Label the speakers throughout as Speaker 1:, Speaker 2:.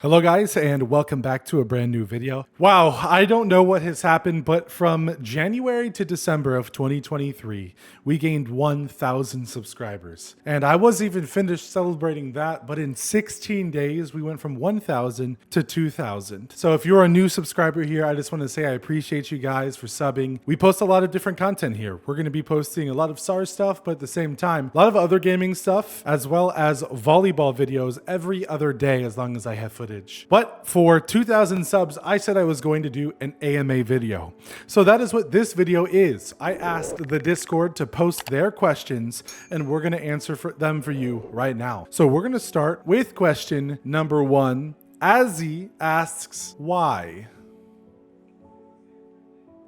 Speaker 1: Hello guys and welcome back to a brand new video. Wow, I don't know what has happened, but from January to December of 2023, we gained 1,000 subscribers. And I wasn't even finished celebrating that, but in 16 days, we went from 1,000 to 2,000. So if you're a new subscriber here, I just want to say I appreciate you guys for subbing. We post a lot of different content here. We're going to be posting a lot of SAR stuff, but at the same time, a lot of other gaming stuff, as well as volleyball videos every other day as long as I have footage. But for 2,000 subs, I said I was going to do an AMA video. So that is what this video is. I asked the Discord to post their questions and we're going to answer them for you right now. So we're going to start with question number 1. Azzy asks why.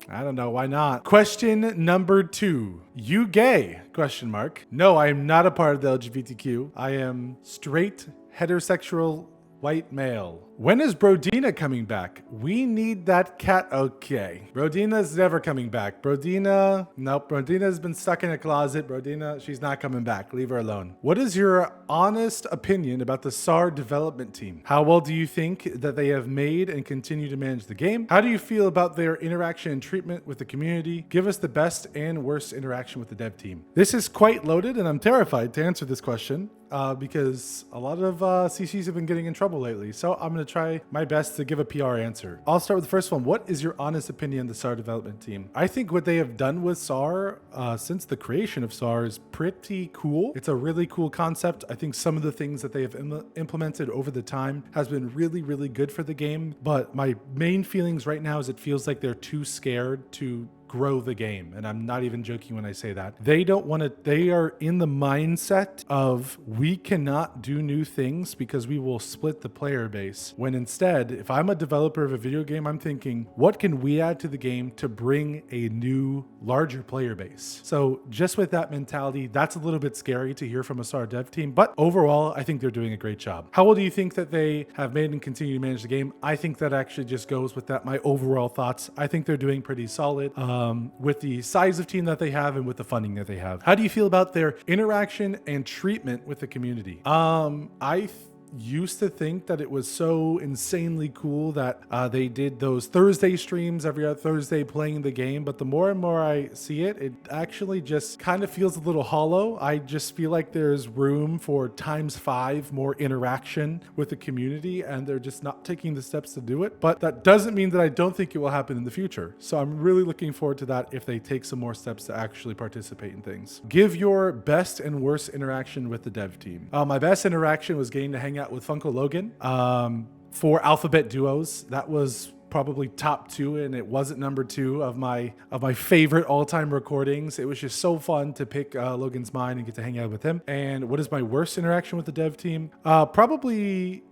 Speaker 1: I don't know, why not? Question number 2. You gay? Question mark. No, I am not a part of the LGBTQ. I am straight, heterosexual, white male. When is Brodina coming back? We need that cat. Okay. Brodina's never coming back. Nope. Brodina's been stuck in a closet. She's not coming back. Leave her alone. What is your honest opinion about the SAR development team? How well do you think that they have made and continue to manage the game? How do you feel about their interaction and treatment with the community? Give us the best and worst interaction with the dev team. This is quite loaded and I'm terrified to answer this question. Because a lot of CCs have been getting in trouble lately. So I'm going to try my best to give a PR answer. I'll start with the first one. What is your honest opinion of the SAR development team? I think what they have done with SAR since the creation of SAR is pretty cool. It's a really cool concept. I think some of the things that they have implemented over the time has been really, really good for the game. But my main feelings right now is it feels like they're too scared to grow the game. And I'm not even joking when I say that. They don't want to, they are in the mindset of we cannot do new things because we will split the player base. When instead, if I'm a developer of a video game, I'm thinking, what can we add to the game to bring a new, larger player base? So just with that mentality, that's a little bit scary to hear from a SAR dev team, but overall, I think they're doing a great job. How well do you think that they have made and continue to manage the game? I think that actually just goes with that, my overall thoughts. I think they're doing pretty solid. With the size of team that they have and with the funding that they have. How do you feel about their interaction and treatment with the community? I used to think that it was so insanely cool that they did those Thursday streams every other Thursday playing the game, but the more and more I see it, it actually just kind of feels a little hollow. I just feel like there's room for ×5 more interaction with the community and they're just not taking the steps to do it. But that doesn't mean that I don't think it will happen in the future. So I'm really looking forward to that if they take some more steps to actually participate in things. Give your best and worst interaction with the dev team. My best interaction was getting to hang out with Funko Logan for Alphabet Duos. That was probably top 2 and it wasn't number 2 of my favorite all-time recordings. It was just so fun to pick Logan's mind and get to hang out with him. And what is my worst interaction with the dev team? Probably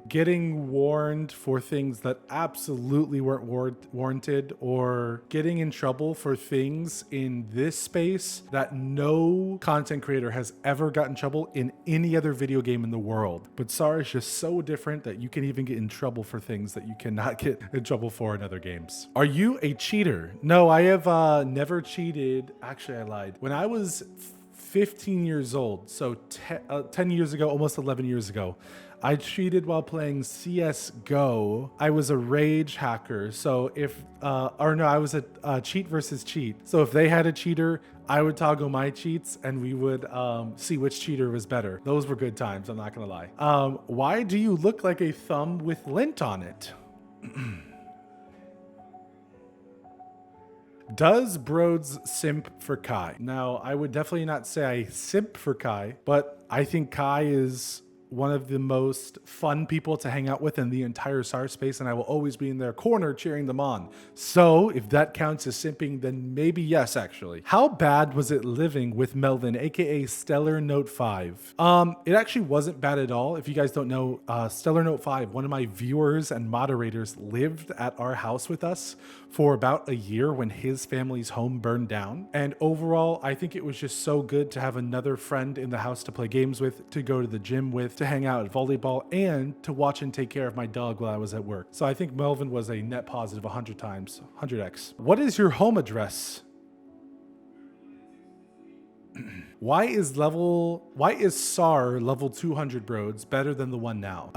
Speaker 1: getting warned for things that absolutely weren't warranted, or getting in trouble for things in this space that no content creator has ever gotten in trouble in any other video game in the world. But SAR is just so different that you can even get in trouble for things that you cannot get in trouble for in other games. Are you a cheater? No, I have never cheated. Actually, I lied. When I was 15 years old, so 10 years ago, almost 11 years ago, I cheated while playing CSGO. I was a rage hacker. So I was a cheat versus cheat. So if they had a cheater, I would toggle my cheats and we would see which cheater was better. Those were good times, I'm not gonna lie. Why do you look like a thumb with lint on it? Does Broads simp for Kai? Now, I would definitely not say I simp for Kai, but I think Kai is one of the most fun people to hang out with in the entire SAR space, and I will always be in their corner cheering them on. So if that counts as simping, then maybe yes, actually. How bad was it living with Melvin, aka Stellar Note 5? It actually wasn't bad at all. If you guys don't know, Stellar Note 5, one of my viewers and moderators, lived at our house with us for about a year when his family's home burned down. And overall, I think it was just so good to have another friend in the house to play games with, to go to the gym with, to hang out at volleyball, and to watch and take care of my dog while I was at work. So I think Melvin was a net positive 100 times, 100x. What is your home address? Why is SAR level 200 Broads better than the one now?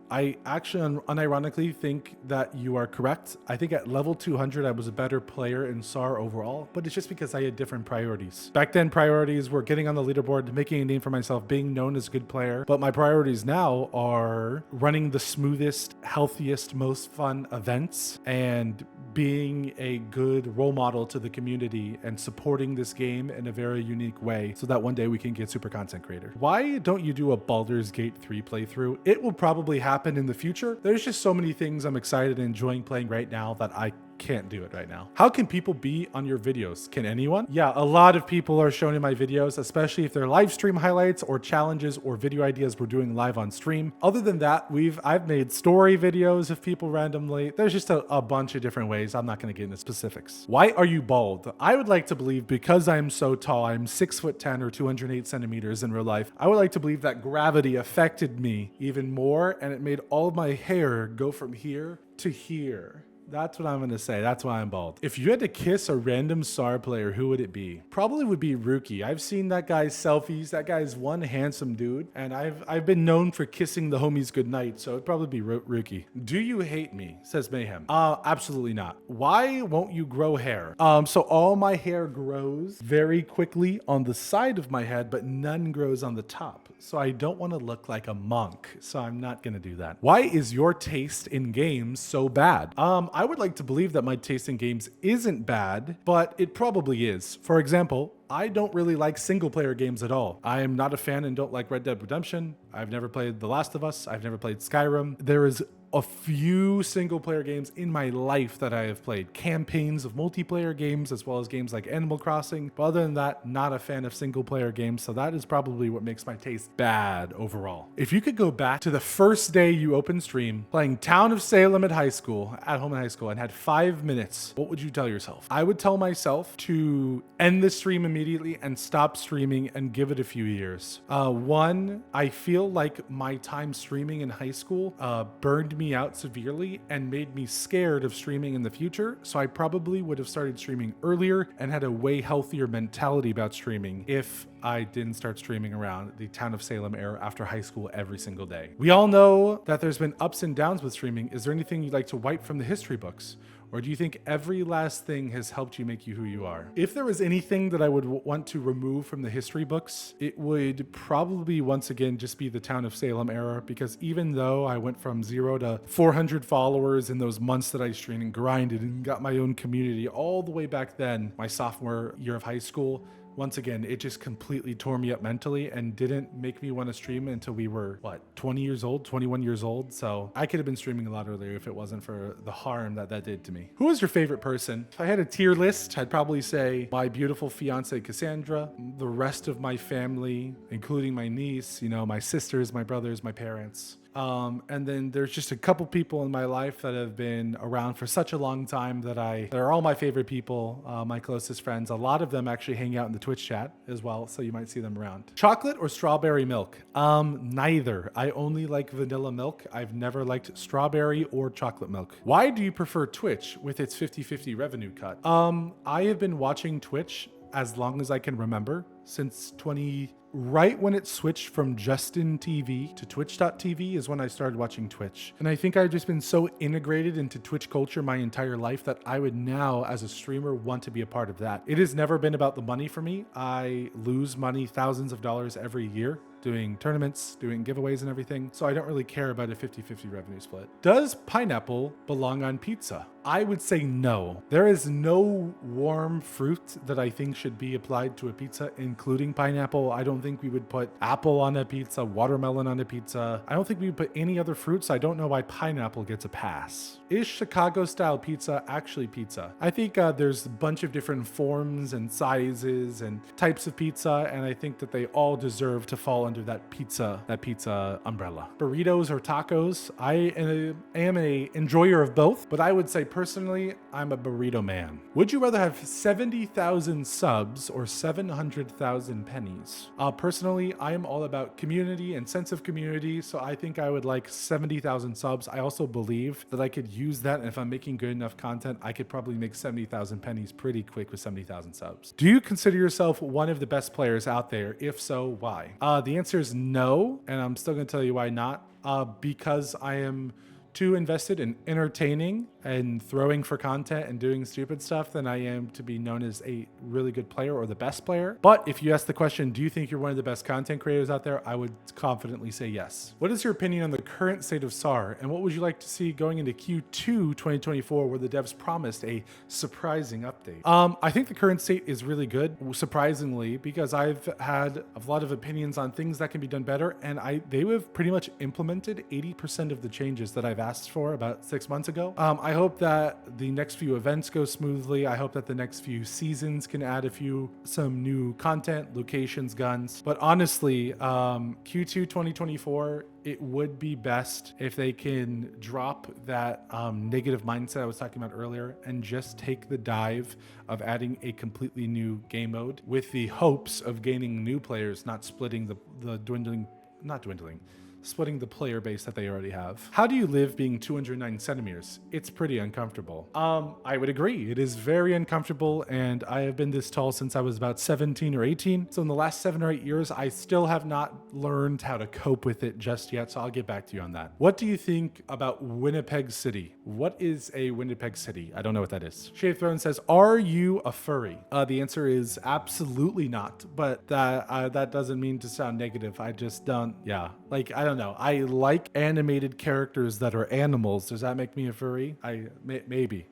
Speaker 1: I actually unironically think that you are correct. I think at level 200 I was a better player in SAR overall, but it's just because I had different priorities. Back then priorities were getting on the leaderboard, making a name for myself, being known as a good player, but my priorities now are running the smoothest, healthiest, most fun events and being a good role model to the community and supporting this game in a very unique way so that one day we can get super content creator. Why don't you do a Baldur's Gate 3 playthrough? It will probably happen in the future. There's just so many things I'm excited and enjoying playing right now that I can't do it right now. How can people be on your videos? Can anyone? Yeah, a lot of people are shown in my videos, especially if they're live stream highlights or challenges or video ideas we're doing live on stream. Other than that, I've made story videos of people randomly. There's just a bunch of different ways. I'm not going to get into specifics. Why are you bald? I would like to believe because I'm so tall, I'm 6'10" or 208 centimeters in real life. I would like to believe that gravity affected me even more and it made all of my hair go from here to here. That's what I'm going to say. That's why I'm bald. If you had to kiss a random SAR player, who would it be? Probably would be Rookie. I've seen that guy's selfies. That guy's one handsome dude. And I've been known for kissing the homies goodnight. So it'd probably be Rookie. Do you hate me? Says Mayhem. Absolutely not. Why won't you grow hair? So all my hair grows very quickly on the side of my head, but none grows on the top. So I don't want to look like a monk. So I'm not going to do that. Why is your taste in games so bad? I would like to believe that my taste in games isn't bad, but it probably is. For example, I don't really like single player games at all. I am not a fan and don't like Red Dead Redemption. I've never played The Last of Us. I've never played Skyrim. There is a few single player games in my life that I have played. Campaigns of multiplayer games as well as games like Animal Crossing. But other than that, not a fan of single player games. So that is probably what makes my taste bad overall. If you could go back to the first day you opened stream playing Town of Salem at home in high school and had 5 minutes, what would you tell yourself? I would tell myself to end the stream immediately and stop streaming and give it a few years. One, I feel like my time streaming in high school burned me out severely and made me scared of streaming in the future. So I probably would have started streaming earlier and had a way healthier mentality about streaming if I didn't start streaming around the Town of Salem era after high school every single day. We all know that there's been ups and downs with streaming. Is there anything you'd like to wipe from the history books? Or do you think every last thing has helped you make you who you are? If there was anything that I would want to remove from the history books, it would probably once again just be the Town of Salem era, because even though I went from 0 to 400 followers in those months that I streamed and grinded and got my own community all the way back then, my sophomore year of high school, once again, it just completely tore me up mentally and didn't make me want to stream until we were, 20 years old, 21 years old. So I could have been streaming a lot earlier if it wasn't for the harm that did to me. Who is your favorite person? If I had a tier list, I'd probably say my beautiful fiance, Cassandra, the rest of my family, including my niece, my sisters, my brothers, my parents. And then there's just a couple people in my life that have been around for such a long time that they're all my favorite people, my closest friends. A lot of them actually hang out in the Twitch chat as well, so you might see them around. Chocolate or strawberry milk? Neither. I only like vanilla milk. I've never liked strawberry or chocolate milk. Why do you prefer Twitch with its 50-50 revenue cut? I have been watching Twitch as long as I can remember, since right when it switched from Justin TV to Twitch.tv is when I started watching Twitch. And I think I've just been so integrated into Twitch culture my entire life that I would now, as a streamer, want to be a part of that. It has never been about the money for me. I lose money, thousands of dollars every year, doing tournaments, doing giveaways and everything. So I don't really care about a 50-50 revenue split. Does pineapple belong on pizza? I would say no. There is no warm fruit that I think should be applied to a pizza, including pineapple. I don't think we would put apple on a pizza, watermelon on a pizza. I don't think we would put any other fruits. I don't know why pineapple gets a pass. Is Chicago style pizza actually pizza? I think there's a bunch of different forms and sizes and types of pizza, and I think that they all deserve to fall under that pizza umbrella. Burritos or tacos? I am a enjoyer of both, but I would say personally, I'm a burrito man. Would you rather have 70,000 subs or 700,000 pennies? Personally, I am all about community and sense of community, so I think I would like 70,000 subs. I also believe that I could use that, and if I'm making good enough content, I could probably make 70,000 pennies pretty quick with 70,000 subs. Do you consider yourself one of the best players out there? If so, why? The answer is no, and I'm still gonna tell you why not. Because I am too invested in entertaining and throwing for content and doing stupid stuff than I am to be known as a really good player or the best player. But if you ask the question, do you think you're one of the best content creators out there? I would confidently say yes. What is your opinion on the current state of SAR, and what would you like to see going into Q2 2024, where the devs promised a surprising update? I think the current state is really good, surprisingly, because I've had a lot of opinions on things that can be done better, and they have pretty much implemented 80% of the changes that I've asked for about 6 months ago. I hope that the next few events go smoothly. I hope that the next few seasons can add some new content, locations, guns. But honestly, Q2 2024, it would be best if they can drop that negative mindset I was talking about earlier and just take the dive of adding a completely new game mode with the hopes of gaining new players, not splitting splitting the player base that they already have. How do you live being 209 centimeters? It's pretty uncomfortable. I would agree. It is very uncomfortable, and I have been this tall since I was about 17 or 18. So in the last 7 or 8 years, I still have not learned how to cope with it just yet. So I'll get back to you on that. What do you think about Winnipeg City? What is a Winnipeg City? I don't know what that is. Shade Throne says, are you a furry? The answer is absolutely not, but that doesn't mean to sound negative. I just don't, yeah. Like, I don't know. I like animated characters that are animals. Does that make me a furry? Maybe.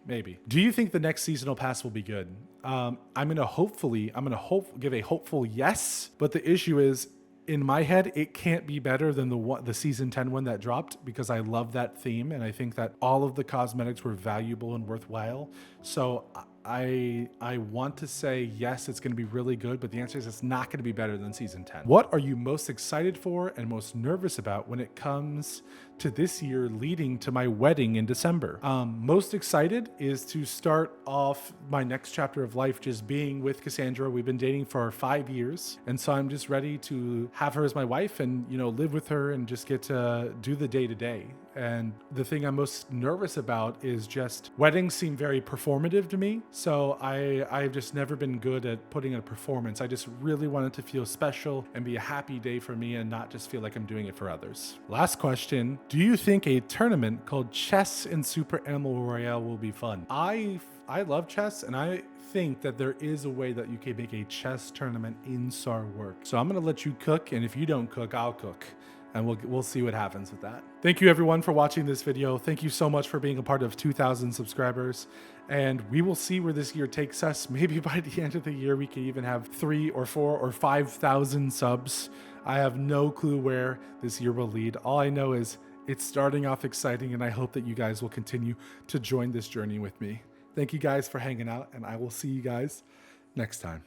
Speaker 1: Do you think the next seasonal pass will be good? I'm gonna give a hopeful yes, but the issue is, in my head, it can't be better than the season 10 one that dropped, because I love that theme and I think that all of the cosmetics were valuable and worthwhile. So I want to say yes, it's going to be really good, but the answer is it's not going to be better than season 10. What are you most excited for and most nervous about when it comes to this year leading to my wedding in December? Most excited is to start off my next chapter of life just being with Cassandra. We've been dating for 5 years, and so I'm just ready to have her as my wife and, live with her and just get to do the day-to-day. And the thing I'm most nervous about is just weddings seem very performative to me. So I've just never been good at putting in a performance. I just really want it to feel special and be a happy day for me and not just feel like I'm doing it for others. Last question. Do you think a tournament called Chess in Super Animal Royale will be fun? I love chess, and I think that there is a way that you can make a chess tournament in SAR work. So I'm going to let you cook, and if you don't cook, I'll cook. And we'll see what happens with that. Thank you everyone for watching this video. Thank you so much for being a part of 2,000 subscribers. And we will see where this year takes us. Maybe by the end of the year, we can even have 3 or 4 or 5,000 subs. I have no clue where this year will lead. All I know is it's starting off exciting, and I hope that you guys will continue to join this journey with me. Thank you guys for hanging out, and I will see you guys next time.